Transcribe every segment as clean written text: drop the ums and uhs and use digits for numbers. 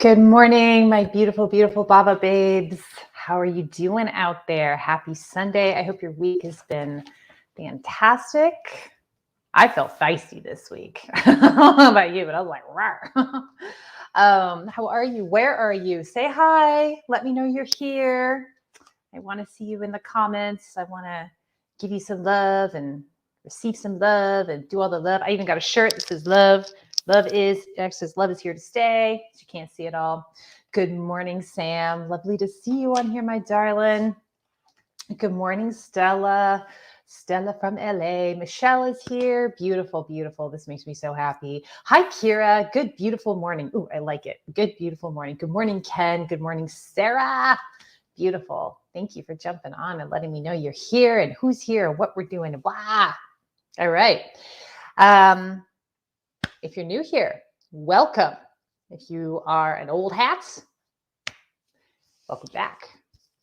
Good morning, my beautiful, beautiful Bhava babes. How are you doing out there? Happy Sunday. I hope your week has been fantastic. I felt feisty this week. I don't know about you, but I was like, rawr. How are you? Where are you? Say hi. Let me know you're here. I want to see you in the comments. I want to give you some love and receive some love and do all the love. I even got a shirt that says love. Love is here to stay. You can't see it all. Good morning, Sam. Lovely to see you on here, my darling. Good morning, Stella. Stella from LA. Michelle is here. Beautiful, beautiful. This makes me so happy. Hi, Kira. Good, beautiful morning. Ooh, I like it. Good, beautiful morning. Good morning, Ken. Good morning, Sarah. Beautiful. Thank you for jumping on and letting me know you're here and who's here, what we're doing. Blah. All right. If you're new here, welcome. If you are an old hat, welcome back.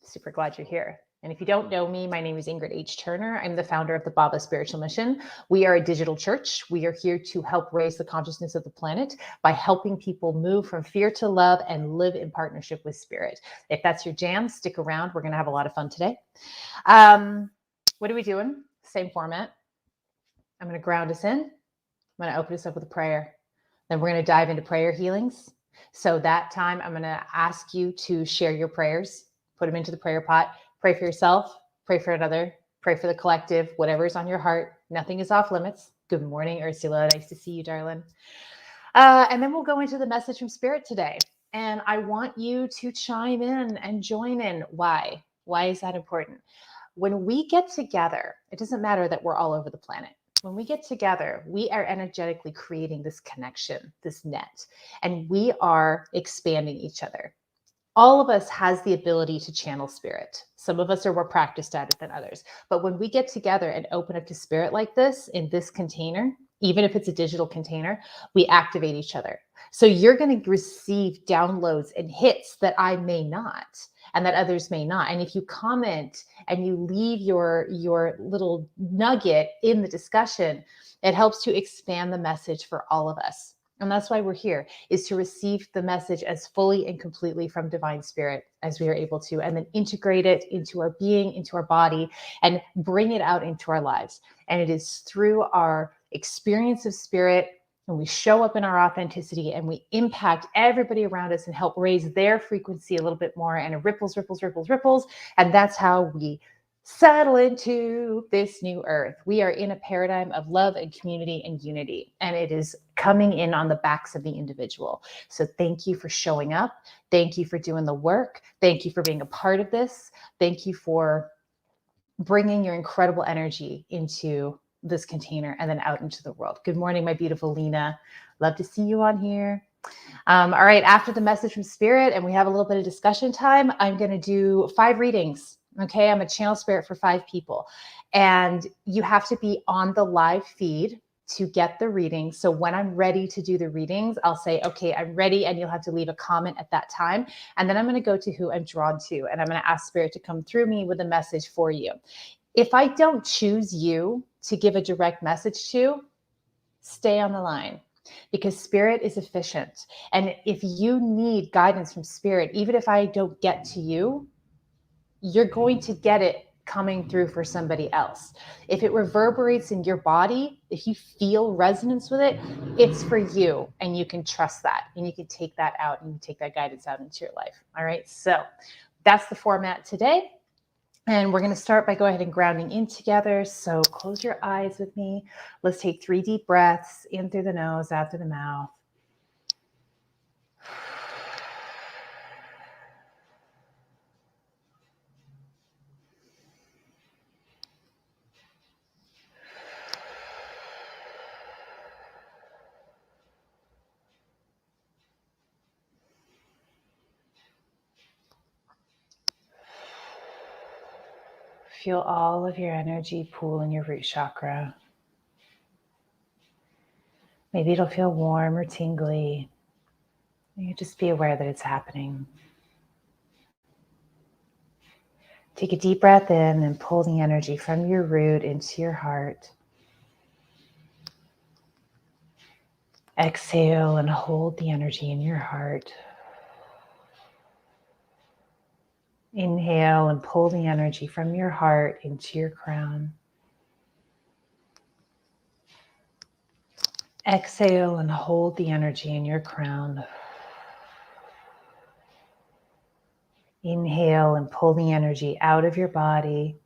Super glad you're here. And if you don't know me, my name is Ingrid H. Turner. I'm the founder of the Bhava Spiritual Mission. We are a digital church. We are here to help raise the consciousness of the planet by helping people move from fear to love and live in partnership with spirit. If that's your jam, stick around. We're going to have a lot of fun today. What are we doing? Same format. I'm going to ground us in. I'm going to open us up with a prayer. Then we're going to dive into prayer healings. So that time, I'm going to ask you to share your prayers, put them into the prayer pot. Pray for yourself, pray for another, pray for the collective, whatever is on your heart. Nothing is off limits. Good morning, Ursula. Nice to see you, darling. And then we'll go into the message from Spirit today. And I want you to chime in and join in. Why? Why is that important? When we get together, it doesn't matter that we're all over the planet. When we get together, we are energetically creating this connection, this net, and we are expanding each other. All of us has the ability to channel spirit. Some of us are more practiced at it than others. But when we get together and open up to spirit like this in this container, even if it's a digital container, we activate each other. So you're going to receive downloads and hits that I may not and that others may not. And if you comment and you leave your little nugget in the discussion, it helps to expand the message for all of us. And that's why we're here, is to receive the message as fully and completely from divine spirit as we are able to, and then integrate it into our being, into our body, and bring it out into our lives. And it is through our experience of spirit, when we show up in our authenticity and we impact everybody around us and help raise their frequency a little bit more, and it ripples, ripples, ripples, ripples. And that's how we settle into this new earth. We are in a paradigm of love and community and unity, and it is coming in on the backs of the individual. So thank you for showing up. Thank you for doing the work. Thank you for being a part of this. Thank you for bringing your incredible energy into this container and then out into the world. Good morning, my beautiful Lena. Love to see you on here. All right, after the message from Spirit and we have a little bit of discussion time, I'm going to do 5 readings. Okay, I'm a channel spirit for 5 people. And you have to be on the live feed to get the readings. So when I'm ready to do the readings, I'll say, okay, I'm ready. And you'll have to leave a comment at that time. And then I'm going to go to who I'm drawn to. And I'm going to ask Spirit to come through me with a message for you. If I don't choose you to give a direct message to, stay on the line. Because spirit is efficient. And if you need guidance from spirit, even if I don't get to you, you're going to get it coming through for somebody else. If it reverberates in your body, if you feel resonance with it, it's for you, and you can trust that, and you can take that out and take that guidance out into your life. All right. So that's the format today. And we're going to start by go ahead and grounding in together. So close your eyes with me. Let's take 3 deep breaths in through the nose, out through the mouth. Feel all of your energy pool in your root chakra. Maybe it'll feel warm or tingly. You just be aware that it's happening. Take a deep breath in and pull the energy from your root into your heart. Exhale and hold the energy in your heart. Inhale and pull the energy from your heart into your crown. Exhale and hold the energy in your crown. Inhale and pull the energy out of your body.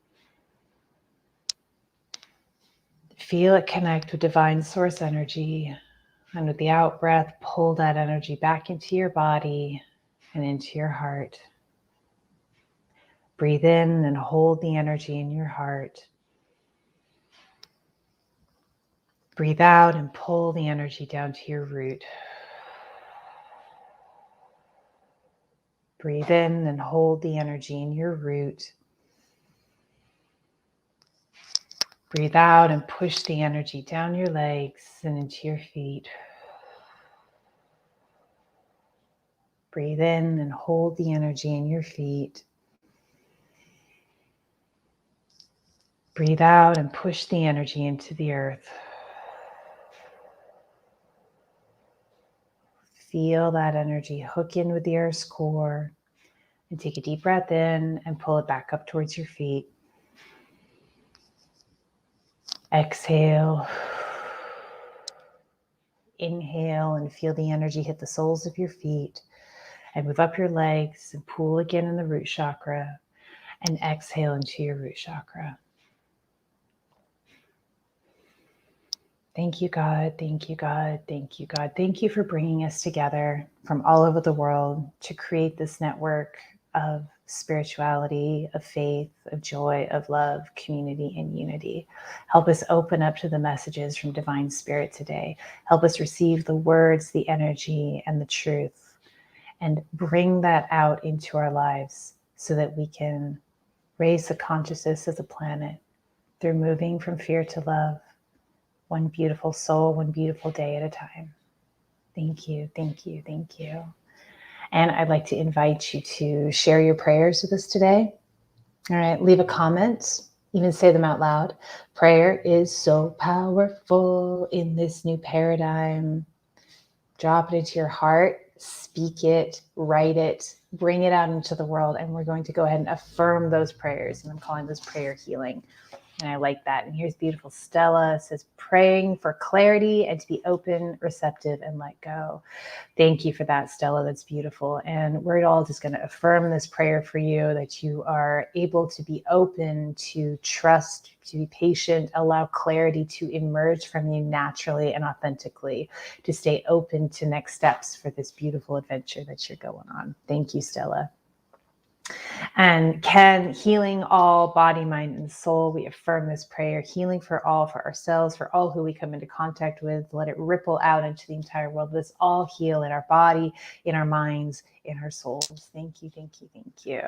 Feel it connect with divine source energy. And with the out breath, pull that energy back into your body and into your heart. Breathe in and hold the energy in your heart. Breathe out and pull the energy down to your root. Breathe in and hold the energy in your root. Breathe out and push the energy down your legs and into your feet. Breathe in and hold the energy in your feet. Breathe out and push the energy into the earth. Feel that energy hook in with the earth's core. And take a deep breath in and pull it back up towards your feet. Exhale. Inhale and feel the energy hit the soles of your feet. And move up your legs and pull again in the root chakra. And exhale into your root chakra. Thank you, God. Thank you, God. Thank you, God. Thank you for bringing us together from all over the world to create this network of spirituality, of faith, of joy, of love, community, and unity. Help us open up to the messages from Divine Spirit today. Help us receive the words, the energy, and the truth, and bring that out into our lives so that we can raise the consciousness of the planet through moving from fear to love, one beautiful soul, one beautiful day at a time. Thank you, thank you, thank you. And I'd like to invite you to share your prayers with us today. All right, leave a comment, even say them out loud. Prayer is so powerful in this new paradigm. Drop it into your heart, speak it, write it, bring it out into the world. And we're going to go ahead and affirm those prayers. And I'm calling this prayer healing. And I like that. And here's beautiful Stella. It says, praying for clarity and to be open, receptive, and let go. Thank you for that, Stella. That's beautiful. And we're all just going to affirm this prayer for you, that you are able to be open, to trust, to be patient, allow clarity to emerge from you naturally and authentically, to stay open to next steps for this beautiful adventure that you're going on. Thank you, Stella. And Ken, healing all body, mind, and soul. We affirm this prayer, healing for all, for ourselves, for all who we come into contact with. Let it ripple out into the entire world. Let's all heal in our body, in our minds, in our souls. Thank you, thank you, thank you.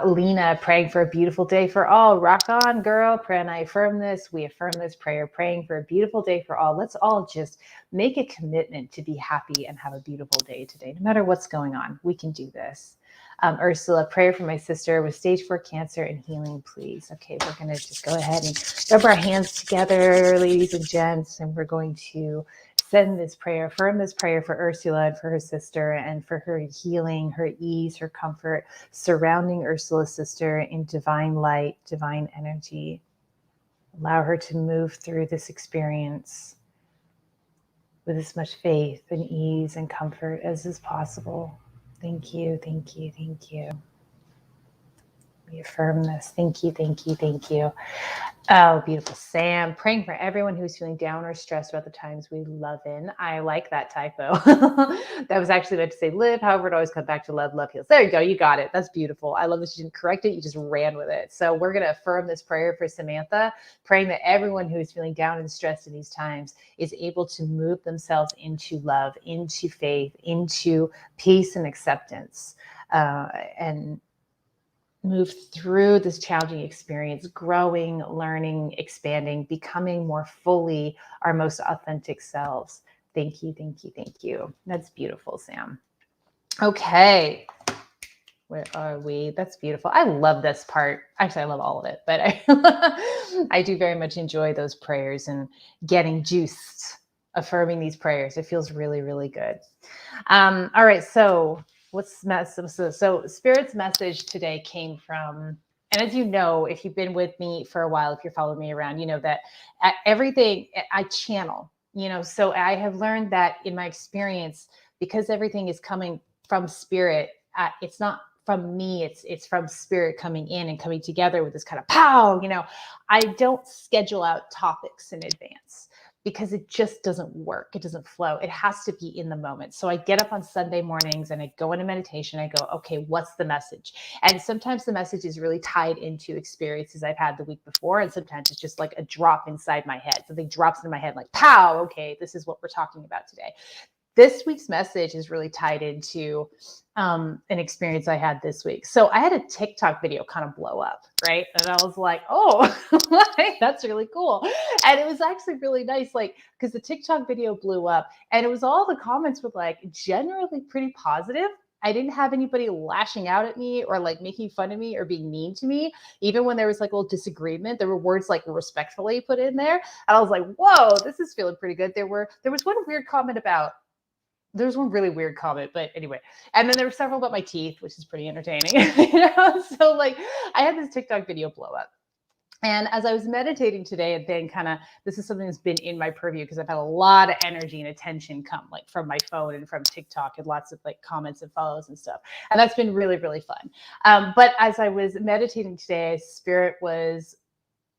Lena, praying for a beautiful day for all. Rock on, girl. Pray, and I affirm this. We affirm this prayer, praying for a beautiful day for all. Let's all just make a commitment to be happy and have a beautiful day today. No matter what's going on, we can do this. Ursula, prayer for my sister with stage 4 cancer and healing, please. Okay, we're going to just go ahead and rub our hands together, ladies and gents, and we're going to send this prayer, affirm this prayer for Ursula and for her sister and for her healing, her ease, her comfort, surrounding Ursula's sister in divine light, divine energy. Allow her to move through this experience with as much faith and ease and comfort as is possible. Thank you, thank you, thank you. We affirm this. Thank you, thank you, thank you. Oh, beautiful. Sam, praying for everyone who's feeling down or stressed about the times we love in. I like that typo. That was actually meant to say live. However, it always comes back to love, love heals. There you go. You got it. That's beautiful. I love that you didn't correct it. You just ran with it. So we're going to affirm this prayer for Samantha, praying that everyone who is feeling down and stressed in these times is able to move themselves into love, into faith, into peace and acceptance, and move through this challenging experience, growing, learning, expanding, becoming more fully our most authentic selves. Thank you, thank you, thank you. That's beautiful, Sam. Okay. Where are we? That's beautiful. I love this part. Actually, I love all of it, but I do very much enjoy those prayers and getting juiced, affirming these prayers. It feels really, really good. All right. So So Spirit's message today came from, and as you know, if you've been with me for a while, if you're following me around, you know that everything I channel, so I have learned that in my experience, because everything is coming from Spirit, it's not from me, it's from Spirit coming in and coming together with this kind of pow, I don't schedule out topics in advance, because it just doesn't work. It doesn't flow. It has to be in the moment. So I get up on Sunday mornings and I go into meditation. I go, okay, what's the message? And sometimes the message is really tied into experiences I've had the week before. And sometimes it's just like a drop inside my head. Something drops into my head like, pow, okay, this is what we're talking about today. This week's message is really tied into an experience I had this week. So I had a TikTok video kind of blow up, right? And I was like, oh, that's really cool. And it was actually really nice, like, because the TikTok video blew up and it was all the comments were like generally pretty positive. I didn't have anybody lashing out at me or like making fun of me or being mean to me. Even when there was like a little disagreement, there were words like respectfully put in there. And I was like, whoa, this is feeling pretty good. There was one weird comment about, there's one really weird comment, but anyway. And then there were several about my teeth, which is pretty entertaining. So like I had this TikTok video blow up. And as I was meditating today, and then kind of, this is something that's been in my purview because I've had a lot of energy and attention come like from my phone and from TikTok and lots of like comments and follows and stuff. And that's been really, really fun. But as I was meditating today, Spirit was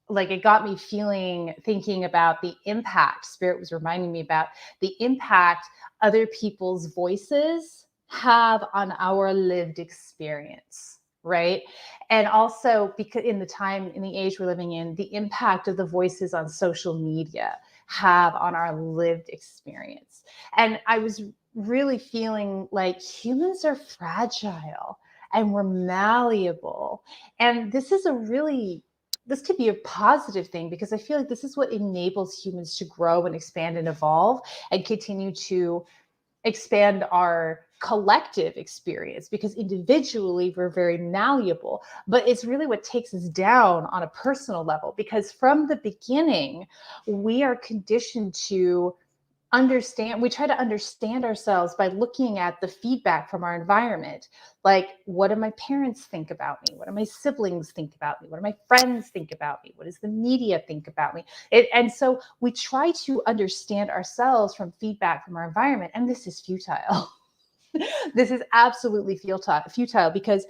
like, it got me thinking about the impact. Spirit was reminding me about the impact other people's voices have on our lived experience, right? And also because in the age we're living in, the impact of the voices on social media have on our lived experience. And I was really feeling like humans are fragile and we're malleable. And this could be a positive thing, because I feel like this is what enables humans to grow and expand and evolve and continue to expand our collective experience, because individually we're very malleable, but it's really what takes us down on a personal level, because from the beginning we are conditioned to we try to understand ourselves by looking at the feedback from our environment. Like, what do my parents think about me? What do my siblings think about me? What do my friends think about me? What does the media think about me? And so we try to understand ourselves from feedback from our environment. And this is futile. This is absolutely futile, because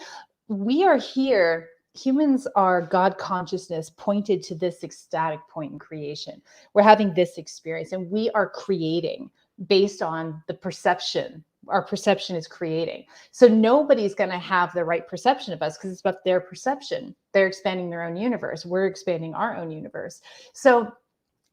we are here. Humans are God consciousness pointed to this ecstatic point in creation. We're having this experience and we are creating based on the perception. Our perception is creating. So nobody's going to have the right perception of us, because it's about their perception. They're expanding their own universe. We're expanding our own universe. So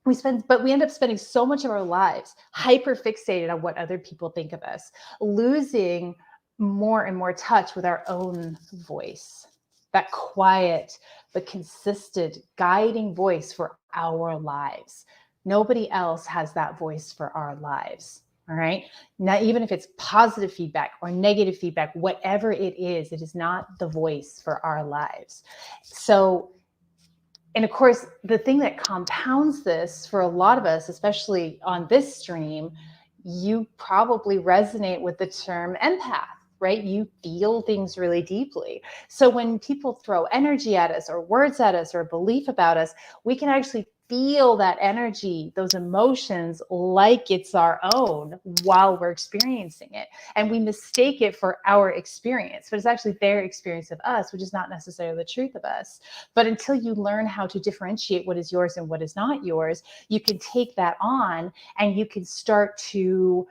we end up spending so much of our lives hyper fixated on what other people think of us, losing more and more touch with our own voice. That quiet but consistent guiding voice for our lives. Nobody else has that voice for our lives. All right. Now, even if it's positive feedback or negative feedback, whatever it is not the voice for our lives. So, and of course, the thing that compounds this for a lot of us, especially on this stream, you probably resonate with the term empath. Right? You feel things really deeply. So when people throw energy at us or words at us or belief about us, we can actually feel that energy, those emotions, like it's our own while we're experiencing it. And we mistake it for our experience, but it's actually their experience of us, which is not necessarily the truth of us. But until you learn how to differentiate what is yours and what is not yours, you can take that on and you can start to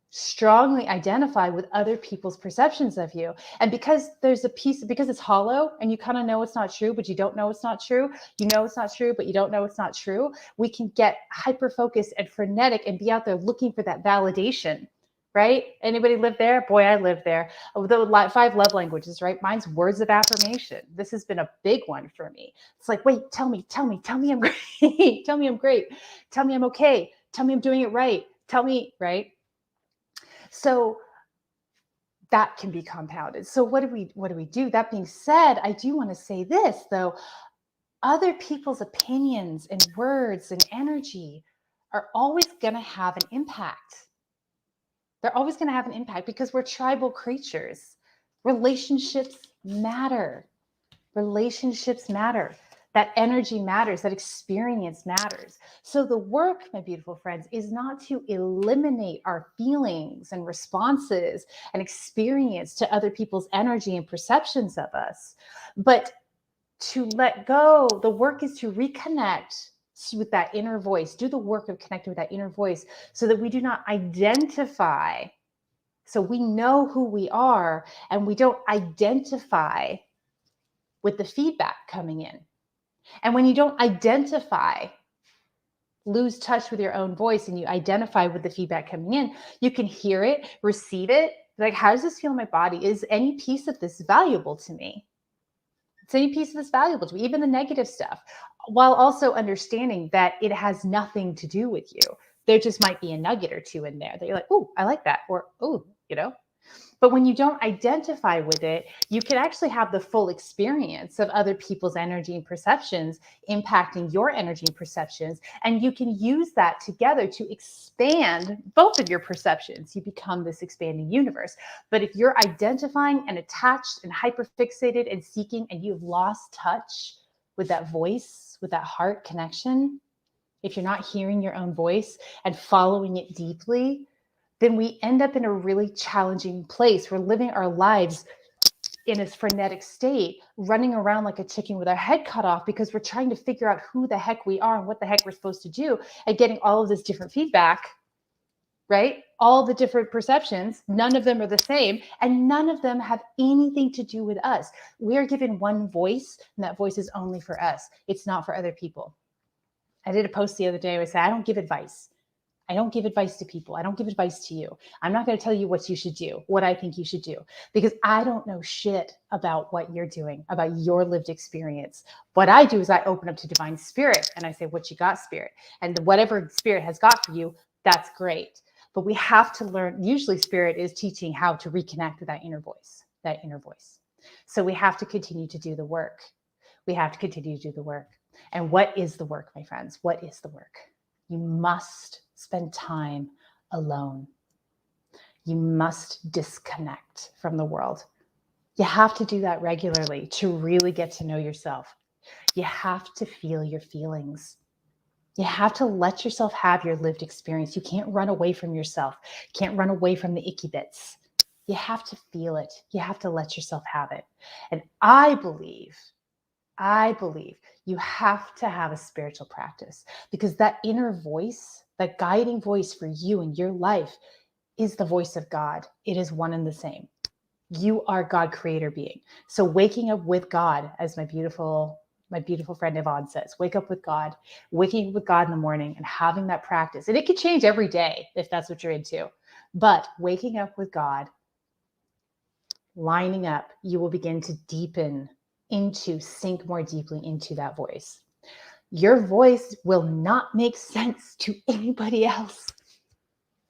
strongly identify with other people's perceptions of you. And because because it's hollow and you kind of know it's not true, but you don't know it's not true. You know it's not true, but you don't know it's not true. We can get hyper-focused and frenetic and be out there looking for that validation. Right? Anybody live there? Boy, I live there. The 5 love languages, right? Mine's words of affirmation. This has been a big one for me. It's like, wait, tell me I'm great. Tell me I'm great. Tell me I'm okay. Tell me I'm doing it right. Tell me, right? So that can be compounded. So what do we do? That being said, I do want to say this though. Other people's opinions and words and energy are always going to have an impact. They're always going to have an impact because we're tribal creatures. Relationships matter. Relationships matter. That energy matters. That experience matters. So the work, my beautiful friends, is not to eliminate our feelings and responses and experience to other people's energy and perceptions of us, but to let go. The work is to reconnect with that inner voice. Do the work of connecting with that inner voice so that we do not identify. So we know who we are and we don't identify with the feedback coming in. And when you don't identify, lose touch with your own voice and you identify with the feedback coming in, you can hear it, receive it. Like, how does this feel in my body? Is any piece of this valuable to me? Is any piece of this valuable to me? Even the negative stuff, while also understanding that it has nothing to do with you. There just might be a nugget or two in there that you're like, oh, I like that. Or, oh, But when you don't identify with it, you can actually have the full experience of other people's energy and perceptions impacting your energy and perceptions. And you can use that together to expand both of your perceptions. You become this expanding universe. But if you're identifying and attached and hyperfixated and seeking, and you've lost touch with that voice, with that heart connection, if you're not hearing your own voice and following it deeply, then we end up in a really challenging place. We're living our lives in a frenetic state, running around like a chicken with our head cut off because we're trying to figure out who the heck we are and what the heck we're supposed to do, and getting all of this different feedback, right? All the different perceptions, none of them are the same, and none of them have anything to do with us. We are given one voice, and that voice is only for us. It's not for other people. I did a post the other day where I said, I don't give advice. I don't give advice to people. I don't give advice to you. I'm not going to tell you what you should do, what I think you should do, because I don't know shit about what you're doing, about your lived experience. What I do is I open up to divine spirit and I say, what you got, spirit? And whatever spirit has got for you, that's great. But we have to learn, usually spirit is teaching how to reconnect with that inner voice, that inner voice. So we have to continue to do the work. We have to continue to do the work. And what is the work, my friends? What is the work? You must spend time alone. You must disconnect from the world. You have to do that regularly to really get to know yourself. You have to feel your feelings. You have to let yourself have your lived experience. You can't run away from yourself. You can't run away from the icky bits. You have to feel it. You have to let yourself have it. And I believe you have to have a spiritual practice, because that inner voice, that guiding voice for you in your life, is the voice of God. It is one and the same. You are God creator being. So waking up with God, as my beautiful friend Yvonne says, wake up with God, waking up with God in the morning and having that practice. And it can change every day if that's what you're into. But waking up with lining up, you will begin to deepen into, sink more deeply into that voice. Your voice will not make sense to anybody else.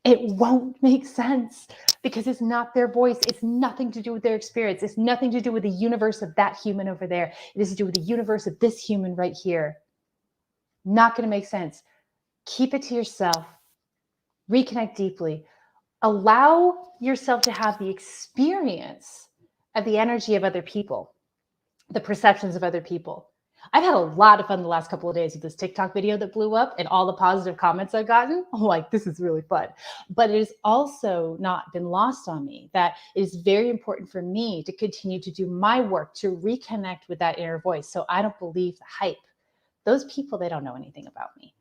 It won't make sense because it's not their voice. It's nothing to do with their experience. It's nothing to do with the universe of that human over there. It is to do with the universe of this human right here. Not going to make sense. Keep it to yourself. Reconnect deeply. Allow yourself to have the experience of the energy of other people, the perceptions of other people. I've had a lot of fun the last couple of days with this TikTok video that blew up and all the positive comments I've gotten. I'm like, this is really fun. But it has also not been lost on me that it is very important for me to continue to do my work to reconnect with that inner voice. So I don't believe the hype. Those people, they don't know anything about me.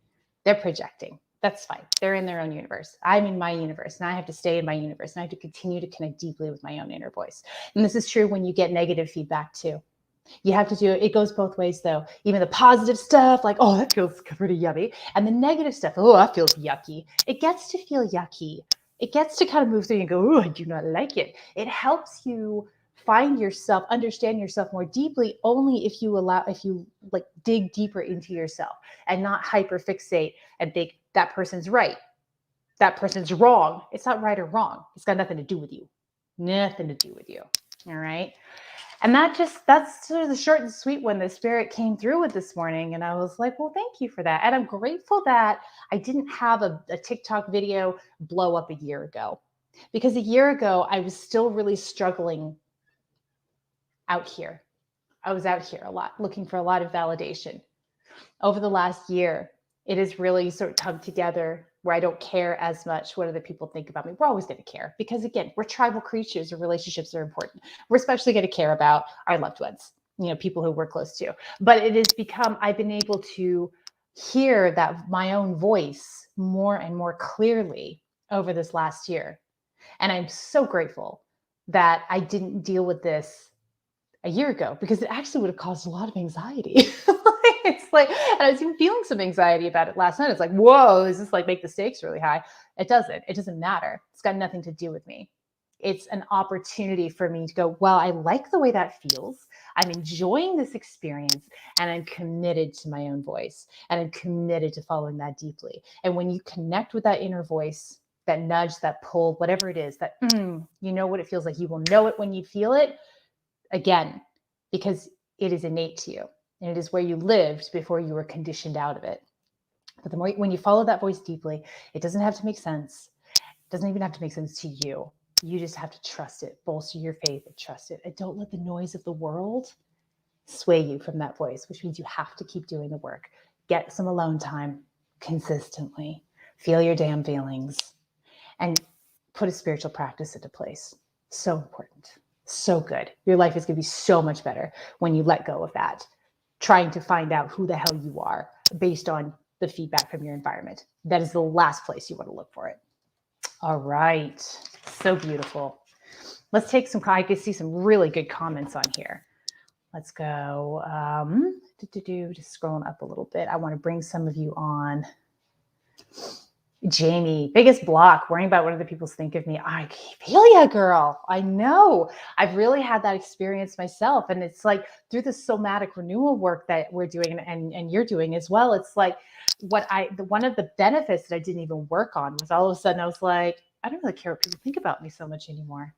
They're projecting. That's fine. They're in their own universe. I'm in my universe, and I have to stay in my universe, and I have to continue to connect deeply with my own inner voice. And this is true when you get negative feedback too. You have to do it. It goes both ways though. Even the positive stuff, like, oh, that feels pretty yummy. And the negative stuff, oh, that feels yucky. It gets to feel yucky. It gets to kind of move through and go, oh, I do not like it. It helps you find yourself, understand yourself more deeply only if you like dig deeper into yourself and not hyper fixate and think that person's right, that person's wrong. It's not right or wrong. It's got nothing to do with you. Nothing to do with you. All right. And that's sort of the short and sweet one the Spirit came through with this morning. And I was like, well, thank you for that. And I'm grateful that I didn't have a TikTok video blow up a year ago, because a year ago, I was still really struggling out here. I was out here a lot, looking for a lot of validation. Over the last year, it has really sort of come together where I don't care as much what other people think about me. We're always going to care because, again, we're tribal creatures and relationships are important. We're especially going to care about our loved ones, people who we're close to. But it has become, I've been able to hear that my own voice more and more clearly over this last year. And I'm so grateful that I didn't deal with this a year ago, because it actually would have caused a lot of anxiety. It's like, and I was even feeling some anxiety about it last night. It's like, whoa, does this like make the stakes really high? It doesn't matter. It's got nothing to do with me. It's an opportunity for me to go, well, I like the way that feels. I'm enjoying this experience, and I'm committed to my own voice, and I'm committed to following that deeply. And when you connect with that inner voice, that nudge, that pull, whatever it is, that you know what it feels like. You will know it when you feel it. Again, because it is innate to you, and it is where you lived before you were conditioned out of it. But the more, when you follow that voice deeply, it doesn't have to make sense. It doesn't even have to make sense to you. You just have to trust it, bolster your faith and trust it. And don't let the noise of the world sway you from that voice, which means you have to keep doing the work. Get some alone time consistently. Feel your damn feelings and put a spiritual practice into place. So important. So good. Your life is going to be so much better when you let go of that, trying to find out who the hell you are based on the feedback from your environment. That is the last place you want to look for it. All right. So beautiful. Let's take some, I can see some really good comments on here. Let's go. Just scrolling up a little bit. I want to bring some of you on. Jamie, biggest block, worrying about what other people think of me. I feel ya, girl. I know. I've really had that experience myself. And it's like through the somatic renewal work that we're doing and you're doing as well. It's like one of the benefits that I didn't even work on was all of a sudden I was like, I don't really care what people think about me so much anymore.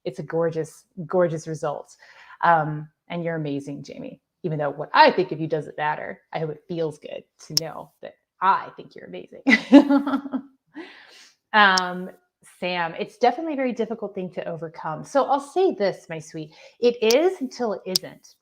It's a gorgeous, gorgeous result. And you're amazing, Jamie. Even though what I think of you doesn't matter. I hope it feels good to know that I think you're amazing. Sam, it's definitely a very difficult thing to overcome. So I'll say this, my sweet, it is until it isn't.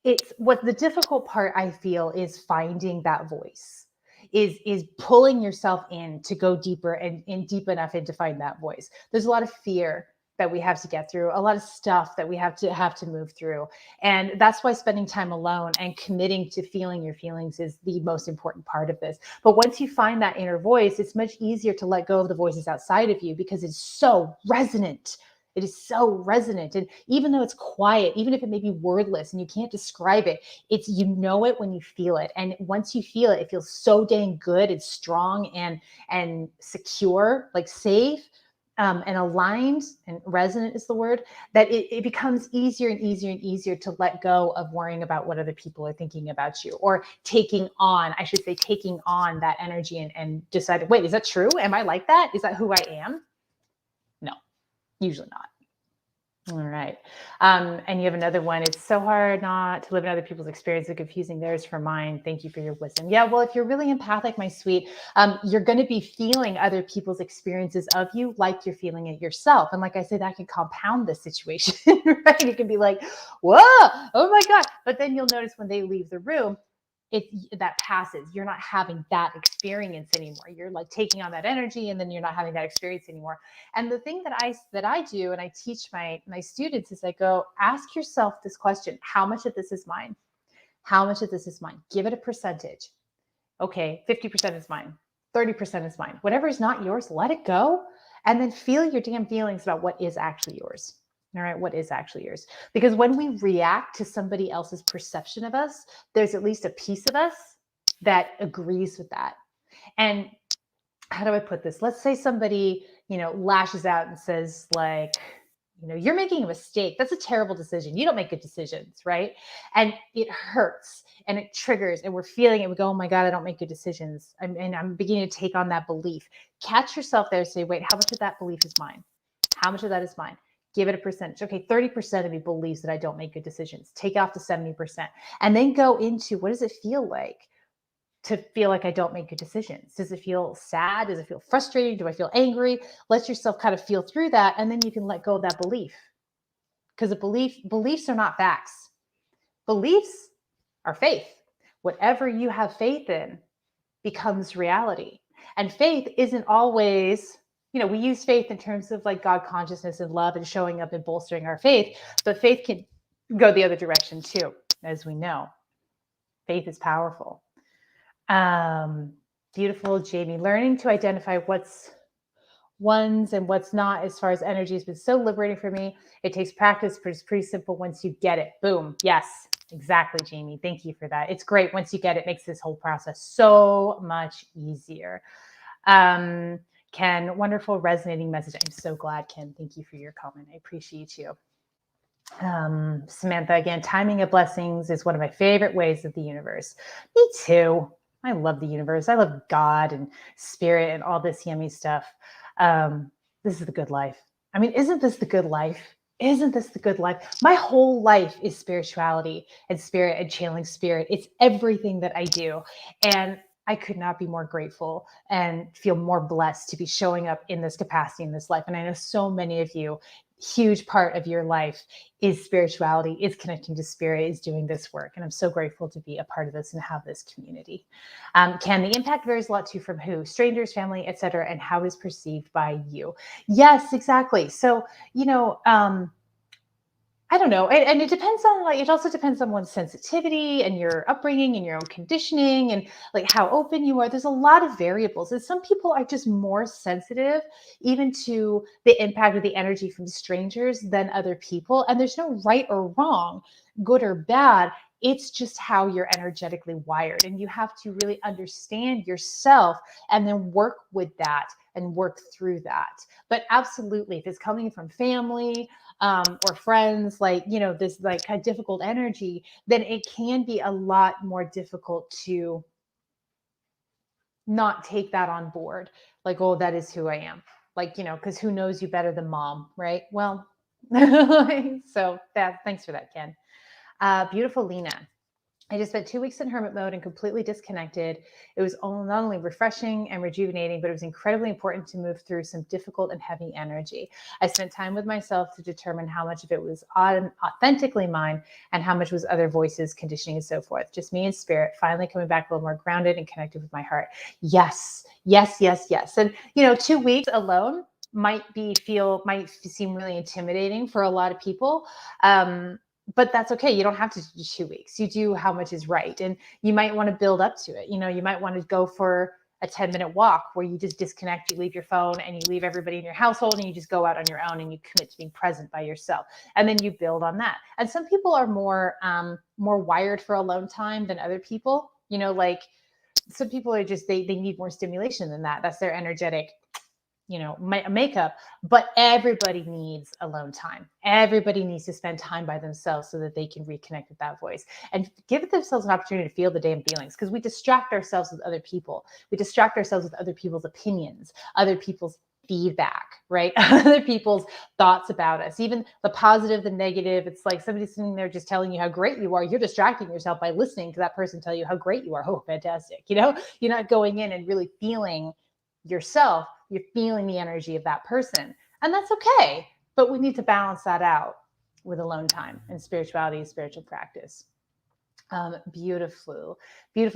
It's what the difficult part I feel is finding that voice, is pulling yourself in to go deeper and deep enough in to find that voice. There's a lot of fear that we have to get through, a lot of stuff that we have to move through. And that's why spending time alone and committing to feeling your feelings is the most important part of this. But once you find that inner voice, it's much easier to let go of the voices outside of you because it's so resonant. It is so resonant. And even though it's quiet, even if it may be wordless and you can't describe it, it's, you know it when you feel it. And once you feel it, it feels so dang good and strong and secure, like safe. And aligned and resonant is the word, that it becomes easier and easier and easier to let go of worrying about what other people are thinking about you, or taking on that energy and deciding, wait, is that true? Am I like that? Is that who I am? No, usually not. All right. And you have another one. It's so hard not to live in other people's experience and confusing theirs for mine. Thank you for your wisdom. Yeah, well, if you're really empathic, my sweet, you're going to be feeling other people's experiences of you like you're feeling it yourself. And like I said, that can compound the situation, right? It can be like, whoa, oh my God. But then you'll notice when they leave the room, that passes. You're not having that experience anymore. You're like taking on that energy, and then you're not having that experience anymore. And the thing that I do, and I teach my students, is I go, ask yourself this question: how much of this is mine? How much of this is mine? Give it a percentage. Okay, 50% is mine. 30% is mine. Whatever is not yours, let it go. And then feel your damn feelings about what is actually yours. All right, what is actually yours? Because when we react to somebody else's perception of us, there's at least a piece of us that agrees with that. And how do I put this? Let's say somebody, lashes out and says like, you're making a mistake. That's a terrible decision. You don't make good decisions, right? And it hurts and it triggers and we're feeling it. We go, oh my God, I don't make good decisions. And I'm beginning to take on that belief. Catch yourself there and say, wait, how much of that belief is mine? How much of that is mine? Give it a percentage. Okay, 30% of me believes that I don't make good decisions. Take off the 70%. And then go into, what does it feel like to feel like I don't make good decisions? Does it feel sad? Does it feel frustrating? Do I feel angry? Let yourself kind of feel through that. And then you can let go of that belief. Because beliefs are not facts. Beliefs are faith. Whatever you have faith in becomes reality. And faith isn't always, we use faith in terms of like God consciousness and love and showing up and bolstering our faith, but faith can go the other direction too, as we know. Faith is powerful. Beautiful, Jamie. Learning to identify what's ones and what's not as far as energy has been so liberating for me. It takes practice, but it's pretty simple once you get it. Boom. Yes, exactly, Jamie. Thank you for that. It's great. Once you get it, makes this whole process so much easier. Ken, wonderful resonating message. I'm so glad, Ken. Thank you for your comment. I appreciate you. Samantha, again, timing of blessings is one of my favorite ways of the universe. Me too. I love the universe. I love God and spirit and all this yummy stuff. This is the good life. I mean, isn't this the good life? Isn't this the good life? My whole life is spirituality and spirit and channeling spirit. It's everything that I do. And I could not be more grateful and feel more blessed to be showing up in this capacity in this life. And I know so many of you, huge part of your life is spirituality, is connecting to spirit, is doing this work. And I'm so grateful to be a part of this and have this community. Ken, the impact varies a lot too from who, strangers, family, etc., and how it is perceived by you. Yes, exactly. So, I don't know. And it depends on it also depends on one's sensitivity and your upbringing and your own conditioning and like how open you are. There's a lot of variables. And some people are just more sensitive even to the impact of the energy from strangers than other people. And there's no right or wrong, good or bad. It's just how you're energetically wired. And you have to really understand yourself and then work with that and work through that. But absolutely, if it's coming from family, or friends, this like kind of difficult energy, then it can be a lot more difficult to not take that on board. Like, oh, that is who I am. Because who knows you better than mom, right? Well, so thanks for that, Ken. Beautiful Lena. I just spent 2 weeks in hermit mode and completely disconnected. It was not only refreshing and rejuvenating, but it was incredibly important to move through some difficult and heavy energy. I spent time with myself to determine how much of it was authentically mine and how much was other voices, conditioning, and so forth. Just me and spirit, finally coming back a little more grounded and connected with my heart. Yes, yes, yes, yes. And 2 weeks alone might seem really intimidating for a lot of people. But that's okay. You don't have to do 2 weeks. You do how much is right. And you might want to build up to it. You might want to go for a 10-minute walk where you just disconnect, you leave your phone and you leave everybody in your household and you just go out on your own and you commit to being present by yourself. And then you build on that. And some people are more wired for alone time than other people. Some people are just, they need more stimulation than that. That's their energetic makeup, but everybody needs alone time. Everybody needs to spend time by themselves so that they can reconnect with that voice and give themselves an opportunity to feel the damn feelings, because we distract ourselves with other people. We distract ourselves with other people's opinions, other people's feedback, right? Other people's thoughts about us, even the positive, the negative. It's like somebody sitting there just telling you how great you are. You're distracting yourself by listening to that person tell you how great you are. Oh, fantastic. You're not going in and really feeling yourself. You're feeling the energy of that person. And that's okay. But we need to balance that out with alone time and spirituality and spiritual practice. Beautiful,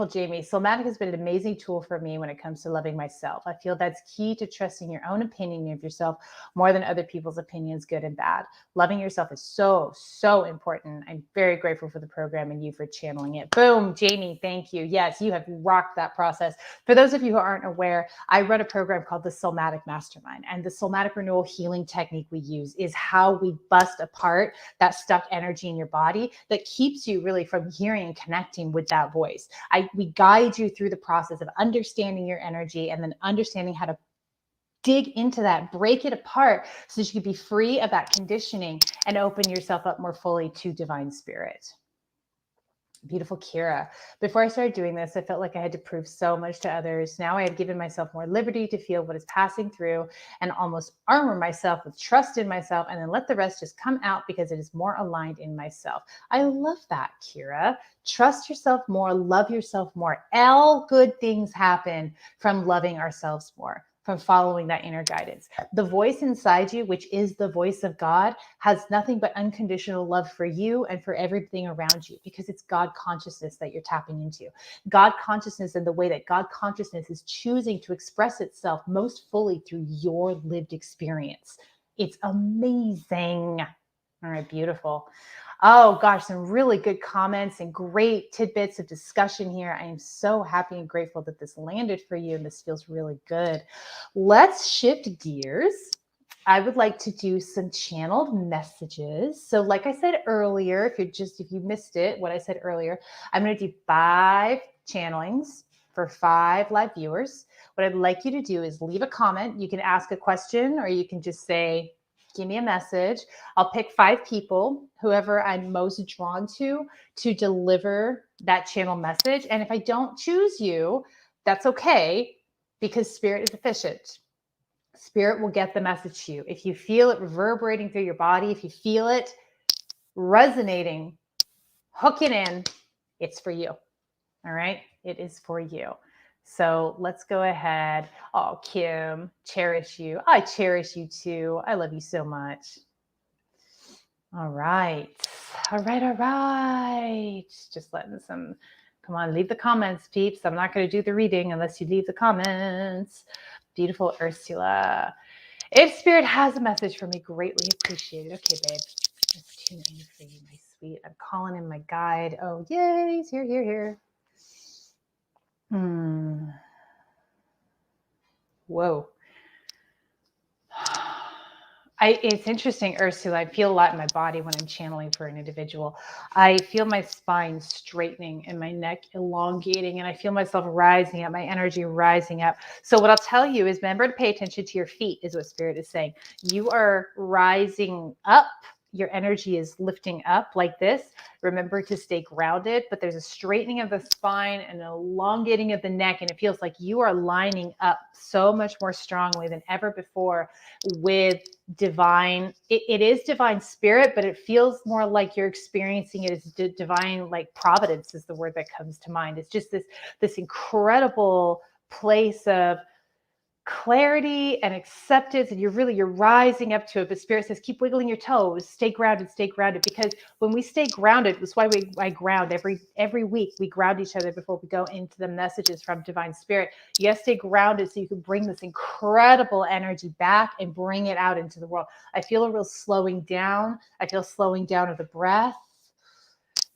Jamie. Somatic has been an amazing tool for me when it comes to loving myself. I feel that's key to trusting your own opinion of yourself more than other people's opinions, good and bad. Loving yourself is so, so important. I'm very grateful for the program and you for channeling it. Boom, Jamie, thank you. Yes, you have rocked that process. For those of you who aren't aware, I run a program called the Somatic Mastermind, and the somatic renewal healing technique we use is how we bust apart that stuck energy in your body that keeps you really from hearing and connecting with that voice. We guide you through the process of understanding your energy and then understanding how to dig into that, break it apart so that you can be free of that conditioning and open yourself up more fully to divine spirit. Beautiful Kira. Before I started doing this, I felt like I had to prove so much to others. Now I had given myself more liberty to feel what is passing through and almost armor myself with trust in myself and then let the rest just come out because it is more aligned in myself. I love that, Kira. Trust yourself more, love yourself more. All good things happen from loving ourselves more, from following that inner guidance. The voice inside you, which is the voice of God, has nothing but unconditional love for you and for everything around you, because it's God consciousness that you're tapping into. God consciousness, and the way that God consciousness is choosing to express itself most fully through your lived experience. It's amazing. All right, beautiful. Oh gosh, some really good comments and great tidbits of discussion here. I am so happy and grateful that this landed for you and this feels really good. Let's shift gears. I would like to do some channeled messages. So like I said earlier, if you missed it, what I said earlier, I'm going to do 5 channelings for 5 live viewers. What I'd like you to do is leave a comment. You can ask a question, or you can just say, give me a message. I'll pick 5 people, whoever I'm most drawn to deliver that channel message. And if I don't choose you, that's okay, because Spirit is efficient. Spirit will get the message to you. If you feel it reverberating through your body, if you feel it resonating, hooking in, it's for you. All right? It is for you. So let's go ahead. Oh, Kim, cherish you. I cherish you too. I love you so much. All right. All right. All right. Just letting some, come on, leave the comments, peeps. I'm not going to do the reading unless you leave the comments. Beautiful Ursula. If Spirit has a message for me, greatly appreciated. Okay, babe. Let's tune in for you, my sweet. I'm calling in my guide. Oh, yay. He's here. Whoa. It's interesting, Ursula. I feel a lot in my body when I'm channeling for an individual. I feel my spine straightening and my neck elongating, and I feel myself rising up, my energy rising up. So what I'll tell you is, remember to pay attention to your feet, is what Spirit is saying. You are rising up. Your energy is lifting up like this. Remember to stay grounded, but there's a straightening of the spine and an elongating of the neck, and it feels like you are lining up so much more strongly than ever before with divine. It is divine spirit, but it feels more like you're experiencing it as divine, like providence is the word that comes to mind. It's just this incredible place of clarity and acceptance, and you're rising up to it. But Spirit says, keep wiggling your toes, stay grounded, because when we stay grounded, that's why I ground every week. We ground each other before we go into the messages from Divine Spirit. You gotta stay grounded so you can bring this incredible energy back and bring it out into the world. I feel a real slowing down. I feel slowing down of the breath.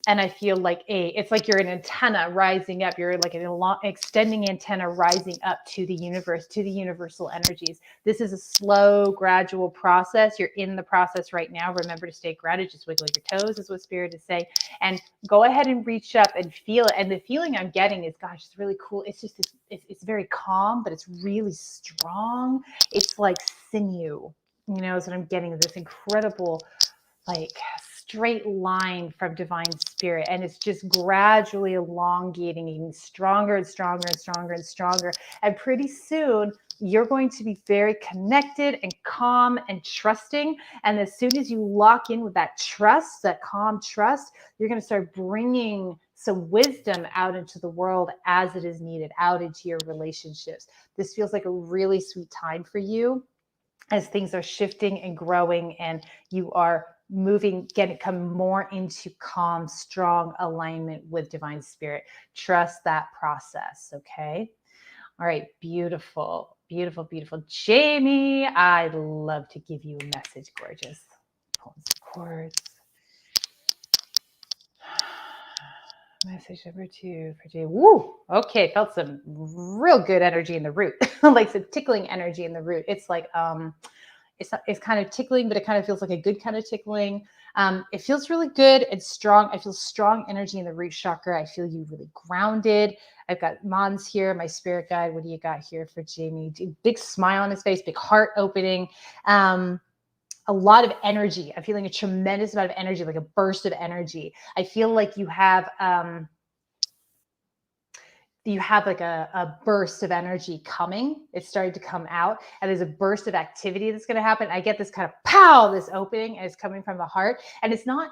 And I feel like it's like you're an antenna rising up. You're like an extending antenna rising up to the universe, to the universal energies. This is a slow, gradual process. You're in the process right now. Remember to stay grounded. Just wiggle your toes is what Spirit is saying. And go ahead and reach up and feel it. And the feeling I'm getting is, gosh, it's really cool. It's just, it's very calm, but it's really strong. It's like sinew, is what I'm getting, this incredible, like, straight line from Divine Spirit, and it's just gradually elongating, getting stronger and stronger and stronger and stronger. And pretty soon you're going to be very connected and calm and trusting. And as soon as you lock in with that trust, that calm trust, you're going to start bringing some wisdom out into the world as it is needed, out into your relationships. This feels like a really sweet time for you as things are shifting and growing, and you are come more into calm, strong alignment with Divine Spirit. Trust that process, okay? All right, beautiful, beautiful, beautiful. Jamie, I'd love to give you a message, gorgeous. Pulling some cords. Message number 2 for Jamie. Woo! Okay, felt some real good energy in the root, like some tickling energy in the root. It's like, it's kind of tickling, but it kind of feels like a good kind of tickling. It feels really good and strong. I feel strong energy in the root chakra. I feel you really grounded. I've got Mons here, my spirit guide. What do you got here for Jamie? Big smile on his face, big heart opening. a lot of energy. I'm feeling a tremendous amount of energy, like a burst of energy. I feel like you have like a burst of energy coming. It's starting to come out, and there's a burst of activity that's going to happen. I get this kind of pow, this opening, and it's coming from the heart. And it's not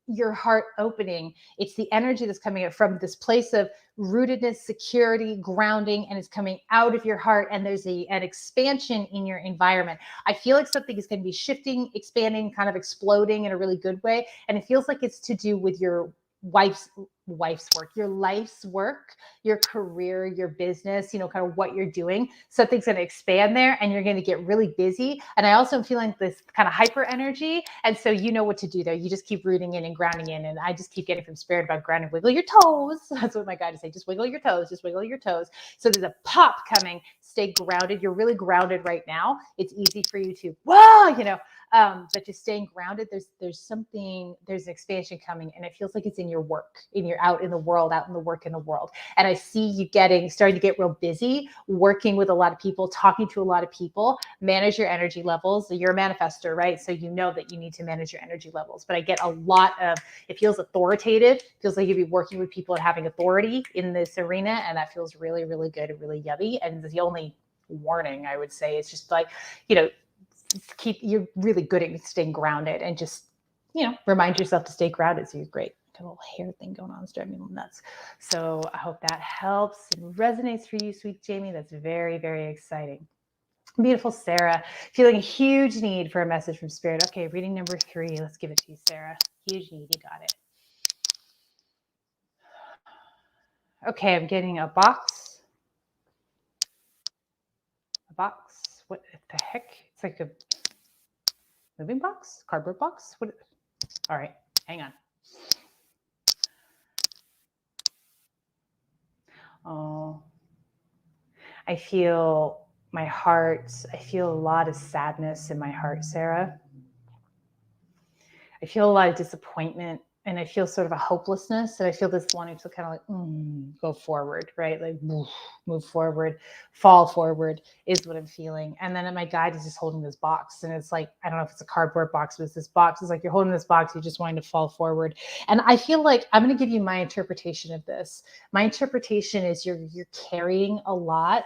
your heart opening. It's the energy that's coming out from this place of rootedness, security, grounding, and it's coming out of your heart. And there's an expansion in your environment. I feel like something is going to be shifting, expanding, kind of exploding in a really good way. And it feels like it's to do with your wife's work, your life's work, your career, your business, kind of what you're doing. Something's going to expand there and you're going to get really busy. And I also am feeling this kind of hyper energy. And so you know what to do there. You just keep rooting in and grounding in. And I just keep getting from spirit about grounding, wiggle your toes. That's what my guide is saying. Just wiggle your toes, just wiggle your toes. So there's a pop coming. Stay grounded. You're really grounded right now. It's easy for you to, but just staying grounded, there's an expansion coming, and it feels like it's in your work, out in the world, out in the work in the world. And I see you starting to get real busy, working with a lot of people, talking to a lot of people. Manage your energy levels. You're a manifestor, right? So you know that you need to manage your energy levels. But I get a lot of, it feels authoritative. It feels like you'd be working with people and having authority in this arena, and that feels really, really good and really yummy. And the only warning I would say is just like, you're really good at staying grounded, and just, remind yourself to stay grounded. So you're great. Got a little hair thing going on. It's driving me nuts. So I hope that helps and resonates for you, sweet Jamie. That's very, very exciting. Beautiful Sarah, feeling a huge need for a message from spirit. Okay, reading number 3. Let's give it to you, Sarah. Huge need. You got it. Okay, I'm getting a box. What the heck? It's like a moving box? Cardboard box? What? All right, hang on. Oh, I feel my heart. I feel a lot of sadness in my heart, Sarah. I feel a lot of disappointment, and I feel sort of a hopelessness, and I feel this wanting to kind of like go forward, right? Like move forward, fall forward is what I'm feeling. And then my guide is just holding this box, and it's like, I don't know if it's a cardboard box, but it's this box. It's like you're holding this box, you're just wanting to fall forward. And I feel like I'm going to give you my interpretation of this. My interpretation is you're carrying a lot,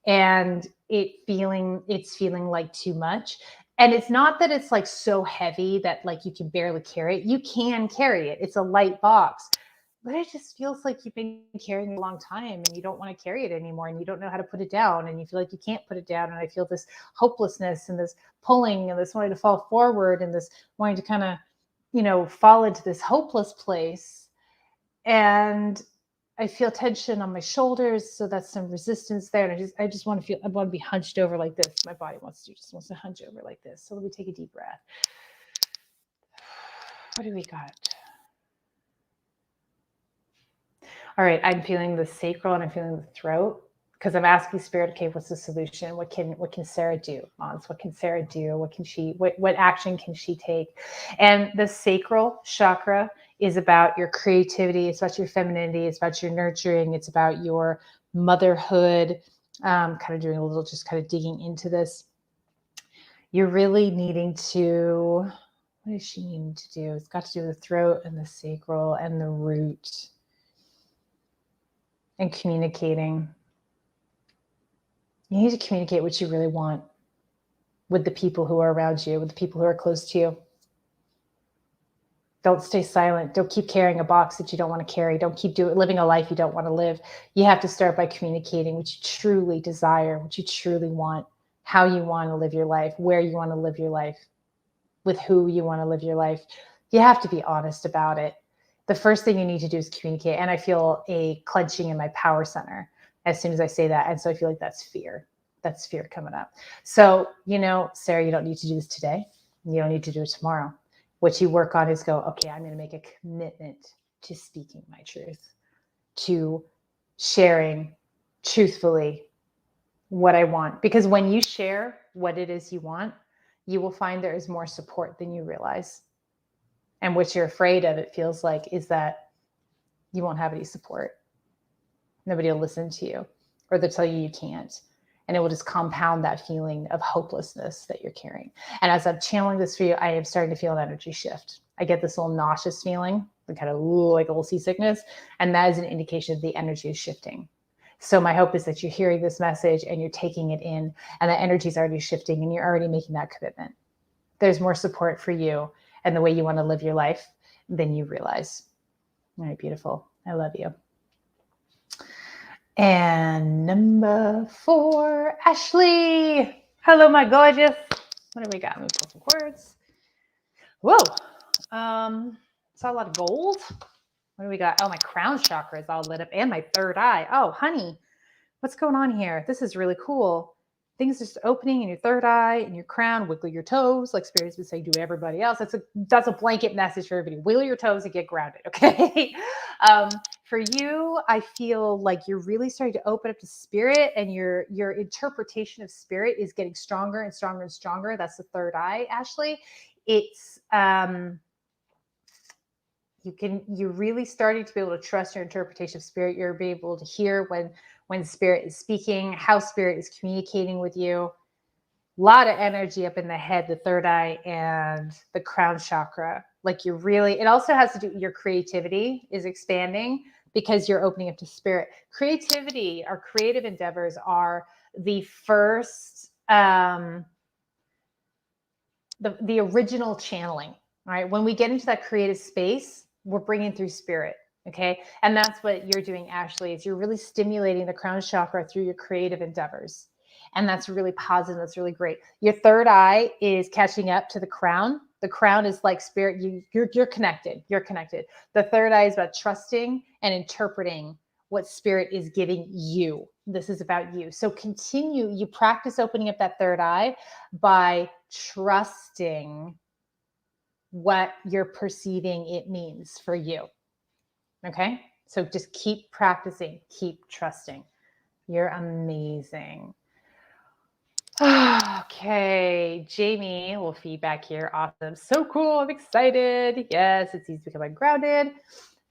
and it's feeling like too much. And it's not that it's like so heavy that like you can barely carry it. You can carry it. It's a light box, but it just feels like you've been carrying it a long time, and you don't want to carry it anymore, and you don't know how to put it down, and you feel like you can't put it down. And I feel this hopelessness and this pulling and this wanting to fall forward and this wanting to kind of, fall into this hopeless place. And I feel tension on my shoulders, so that's some resistance there. And I just want to be hunched over like this. My body wants to hunch over like this. So let me take a deep breath. What do we got? All right, I'm feeling the sacral and I'm feeling the throat, because I'm asking spirit, okay, what's the solution? What can Sarah do, Mons? What can Sarah do? What action can she take? And the sacral chakra is about your creativity. It's about your femininity. It's about your nurturing. It's about your motherhood. Kind of doing a little, just kind of digging into this. You're really needing to, what is she needing to do? It's got to do with the throat and the sacral and the root and communicating. You need to communicate what you really want with the people who are around you, with the people who are close to you. Don't stay silent. Don't keep carrying a box that you don't want to carry. Don't keep living a life you don't want to live. You have to start by communicating what you truly desire, what you truly want, how you want to live your life, where you want to live your life, with who you want to live your life. You have to be honest about it. The first thing you need to do is communicate. And I feel a clenching in my power center as soon as I say that. And so I feel like that's fear. That's fear coming up. So, Sarah, you don't need to do this today. You don't need to do it tomorrow. What you work on is go, okay, I'm going to make a commitment to speaking my truth, to sharing truthfully what I want. Because when you share what it is you want, you will find there is more support than you realize. And what you're afraid of, it feels like, is that you won't have any support. Nobody will listen to you, or they'll tell you you can't. and it will just compound that feeling of hopelessness that you're carrying. And as I'm channeling this for you, I am starting to feel an energy shift. I get this little nauseous feeling, kind of like a little seasickness, and that is an indication the energy is shifting. So my hope is that you're hearing this message and you're taking it in, and the energy is already shifting and you're already making that commitment. There's more support for you and the way you want to live your life than you realize. All right, beautiful. I love you. And number 4, Ashley. Hello, my gorgeous. What do we got? Let me pull some words. Whoa. Saw a lot of gold. What do we got? Oh, my crown chakra is all lit up and my third eye. Oh, honey, what's going on here? This is really cool. Things just opening in your third eye and your crown. Wiggle your toes, like spirits would say to everybody else. That's a blanket message for everybody. Wiggle your toes and get grounded, okay? For you, I feel like you're really starting to open up to spirit, and your interpretation of spirit is getting stronger and stronger and stronger. That's the third eye, Ashley. It's you're really starting to be able to trust your interpretation of spirit. You're being able to hear when spirit is speaking, how spirit is communicating with you. A lot of energy up in the head, the third eye, and the crown chakra. Like it also has to do with your creativity is expanding because you're opening up to spirit. Creativity, our creative endeavors are the first, the original channeling, all right? When we get into that creative space, we're bringing through spirit. Okay. And that's what you're doing, Ashley, is you're really stimulating the crown chakra through your creative endeavors. And that's really positive. That's really great. Your third eye is catching up to the crown. The crown is like spirit. You're connected. You're connected. The third eye is about trusting and interpreting what spirit is giving you. This is about you. So you practice opening up that third eye by trusting what you're perceiving it means for you. Okay. So just keep practicing, keep trusting. You're amazing. Okay. Jamie will feedback here. Awesome. So cool. I'm excited. Yes. It's easy to become grounded.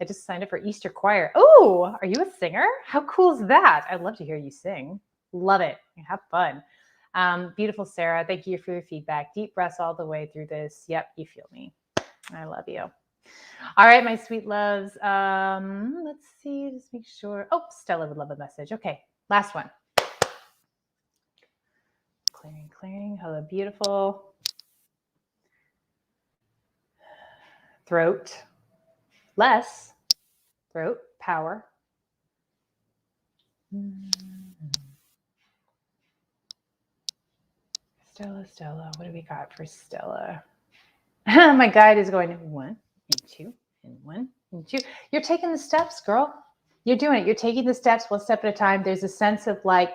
I just signed up for Easter choir. Oh, are you a singer? How cool is that? I'd love to hear you sing. Love it. Have fun. Beautiful, Sarah. Thank you for your feedback. Deep breaths all the way through this. Yep. You feel me. I love you. All right, my sweet loves. Let's see, just make sure. Oh, Stella would love a message. Okay, last one. Clearing. Hello, beautiful. Throat. Less. Throat. Power. Stella. What do we got for Stella? My guide is going 1 and 2 and 1 and 2. You're taking the steps, girl. You're doing it. You're taking the steps one step at a time. There's a sense of like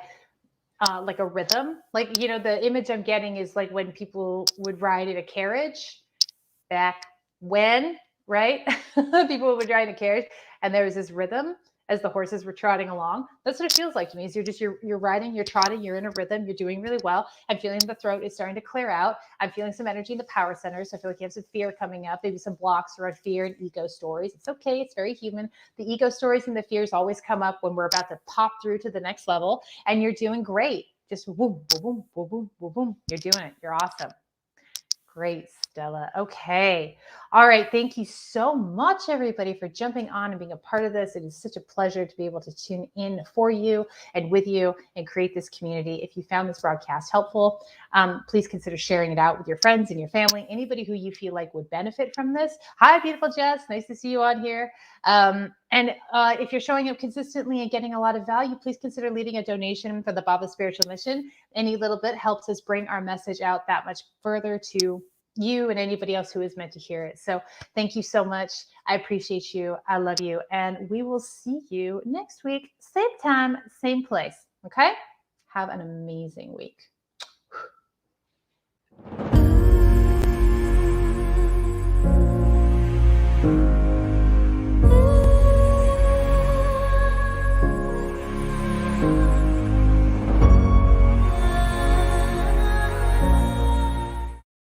a rhythm. Like, the image I'm getting is like when people would ride in a carriage back when, right? People would ride in a carriage and there was this rhythm as the horses were trotting along. That's what it feels like to me. Is you're riding, you're trotting, you're in a rhythm, you're doing really well. I'm feeling the throat is starting to clear out. I'm feeling some energy in the power center. So I feel like you have some fear coming up, maybe some blocks around fear and ego stories. It's okay. It's very human. The ego stories and the fears always come up when we're about to pop through to the next level, and you're doing great. Just boom, boom, boom, boom, boom, boom. You're doing it. You're awesome. Great, Stella. Okay. All right. Thank you so much, everybody, for jumping on and being a part of this. It is such a pleasure to be able to tune in for you and with you and create this community. If you found this broadcast helpful, please consider sharing it out with your friends and your family, anybody who you feel like would benefit from this. Hi, beautiful Jess. Nice to see you on here. If you're showing up consistently and getting a lot of value, please consider leaving a donation for the Bhava Spiritual Mission. Any little bit helps us bring our message out that much further to you and anybody else who is meant to hear it. So thank you so much. I appreciate you. I love you. And we will see you next week, same time, same place. Okay? Have an amazing week.